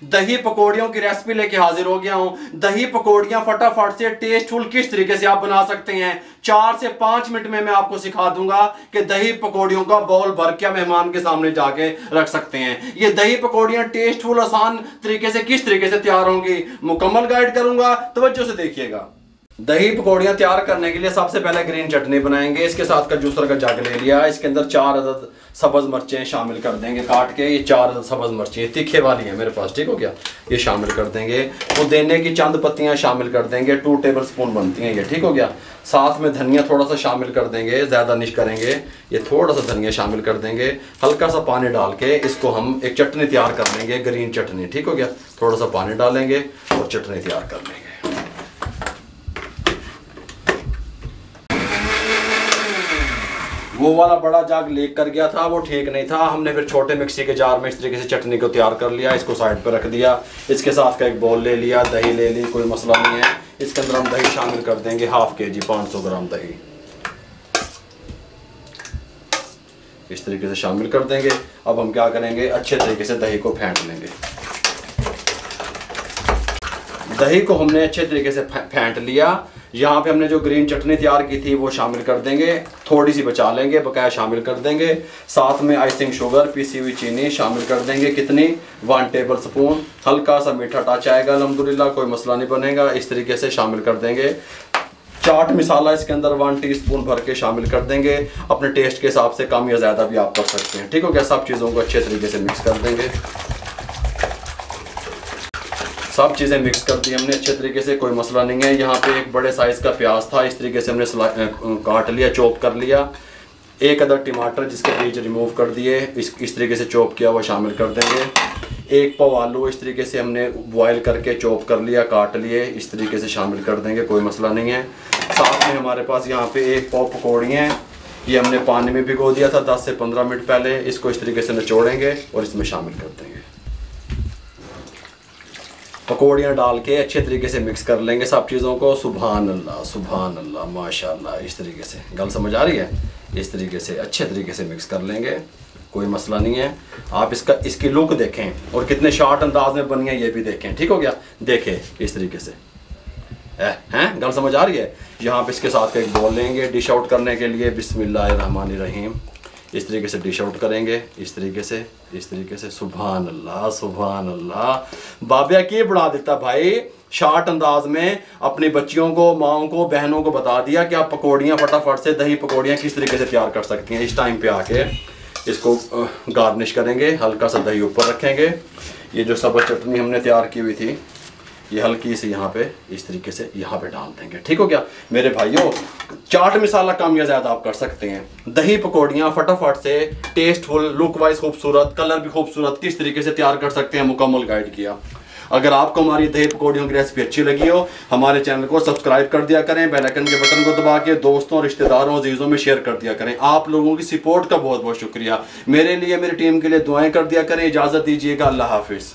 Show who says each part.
Speaker 1: दही पकौड़ियों की रेसिपी लेके हाजिर हो गया हूं। दही पकौड़ियां फटाफट से टेस्टफुल किस तरीके से आप बना सकते हैं 4 से 5 मिनट में मैं आपको सिखा दूंगा कि दही पकौड़ियों का बाउल भर के मेहमान के सामने जाके रख सकते हैं। ये दही पकौड़ियां टेस्टफुल आसान तरीके से किस तरीके से तैयार होंगी मुकम्मल गाइड करूंगा, तवज्जो से देखिएगा। दही पकौड़ियां तैयार करने के लिए सबसे पहले ग्रीन चटनी बनाएंगे। इसके साथ का जूसर का जग ले लिया, इसके अंदर 4 अदद सब्ज मिर्चें शामिल कर देंगे काट के। ये 4 अदद सब्ज मिर्चें तीखे वाली हैं मेरे पास, ठीक हो गया, ये शामिल कर देंगे। पुदीने की चंद पत्तियां शामिल कर देंगे, 2 टेबल स्पून बनती हैं ये, ठीक हो गया। साथ में धनिया थोड़ा सा शामिल कर देंगे, ज़्यादा नहीं करेंगे, ये थोड़ा सा धनिया शामिल कर देंगे। हल्का सा पानी डाल के इसको हम एक चटनी तैयार कर लेंगे, ग्रीन चटनी, ठीक हो गया। थोड़ा सा पानी डालेंगे और चटनी तैयार कर लेंगे। वो वाला बड़ा जग लीक कर गया था, वो ठीक नहीं था, हमने फिर छोटे मिक्सी के जार में इस तरीके से चटनी को तैयार कर लिया। इसको साइड पर रख दिया। इसके साथ का एक बाउल ले लिया, दही ले ली, कोई मसला नहीं है। इसके अंदर हम दही शामिल कर देंगे, हाफ kg 500 ग्राम दही इस तरीके से शामिल कर देंगे। अब हम क्या करेंगे, अच्छे तरीके से दही को फेंट लेंगे। दही को हमने अच्छे तरीके से फेंट लिया। यहाँ पे हमने जो ग्रीन चटनी तैयार की थी वो शामिल कर देंगे, थोड़ी सी बचा लेंगे, बकाया शामिल कर देंगे। साथ में आइसिंग शुगर, पिसी हुई चीनी शामिल कर देंगे, कितनी 1 टेबल स्पून। हल्का सा मीठा टच आएगा, अल्हम्दुलिल्लाह, कोई मसला नहीं बनेगा। इस तरीके से शामिल कर देंगे। चाट मसाला इसके अंदर 1 टीस्पून भर के शामिल कर देंगे। अपने टेस्ट के हिसाब से कम या ज़्यादा भी आप कर सकते हैं, ठीक हो गया। सब चीज़ों को अच्छे तरीके से मिक्स कर देंगे। सब चीज़ें मिक्स कर दी हमने अच्छे तरीके से, कोई मसला नहीं है। यहाँ पे एक बड़े साइज़ का प्याज था, इस तरीके से हमने काट लिया, चॉप कर लिया। 1 अदद टमाटर जिसके बीज रिमूव कर दिए, इस तरीके से चॉप किया हुआ शामिल कर देंगे। 1 पाव आलू इस तरीके से हमने बॉयल करके चॉप कर लिया, काट लिए, इस तरीके से शामिल कर देंगे, कोई मसला नहीं है। साथ में हमारे पास यहाँ पे 1 पाव पकौड़ी हैं, ये हमने पानी में भिगो दिया था 10 से 15 मिनट पहले। इसको इस तरीके से निचोड़ेंगे और इसमें शामिल कर देंगे। पकौड़ियाँ डाल के अच्छे तरीके से मिक्स कर लेंगे सब चीज़ों को। सुभान अल्लाह माशाल्लाह, इस तरीके से गल समझ आ रही है। इस तरीके से अच्छे तरीके से मिक्स कर लेंगे, कोई मसला नहीं है। आप इसकी लुक देखें और कितने शार्ट अंदाज में बनी है ये भी देखें, ठीक हो गया। देखें इस तरीके से हैं, गल समझ आ रही है। यहाँ पे इसके साथ का एक बॉल लेंगे डिश आउट करने के लिए। बिस्मिल्लाहिर्रहमानिर्रहीम, इस तरीके से डिश आउट करेंगे, इस तरीके से। सुभान अल्लाह, बाबिया की बढ़ा देता भाई। शार्ट अंदाज में अपनी बच्चियों को, माओं को, बहनों को बता दिया कि आप पकौड़ियाँ फटाफट से दही पकौड़ियाँ किस तरीके से तैयार कर सकती हैं। इस टाइम पे आके इसको गार्निश करेंगे, हल्का सा दही ऊपर रखेंगे। ये जो सब्ज़ चटनी हमने तैयार की हुई थी ये हल्की सी यहाँ पे इस तरीके से यहाँ पे डाल देंगे, ठीक हो गया मेरे भाइयों। चाट मसाला कम या ज़्यादा आप कर सकते हैं। दही पकौड़ियाँ फटाफट से टेस्टफुल, लुक वाइज खूबसूरत, कलर भी खूबसूरत किस तरीके से तैयार कर सकते हैं मुकम्मल गाइड किया। अगर आपको हमारी दही पकौड़ियों की रेसिपी अच्छी लगी हो, हमारे चैनल को सब्सक्राइब कर दिया करें, बेल आइकन के बटन को दबा के दोस्तों, रिश्तेदारों, अजीज़ों में शेयर कर दिया करें। आप लोगों की सपोर्ट का बहुत बहुत शुक्रिया। मेरे लिए, मेरी टीम के लिए दुआएं कर दिया करें। इजाज़त दीजिएगा, अल्लाह हाफिज़।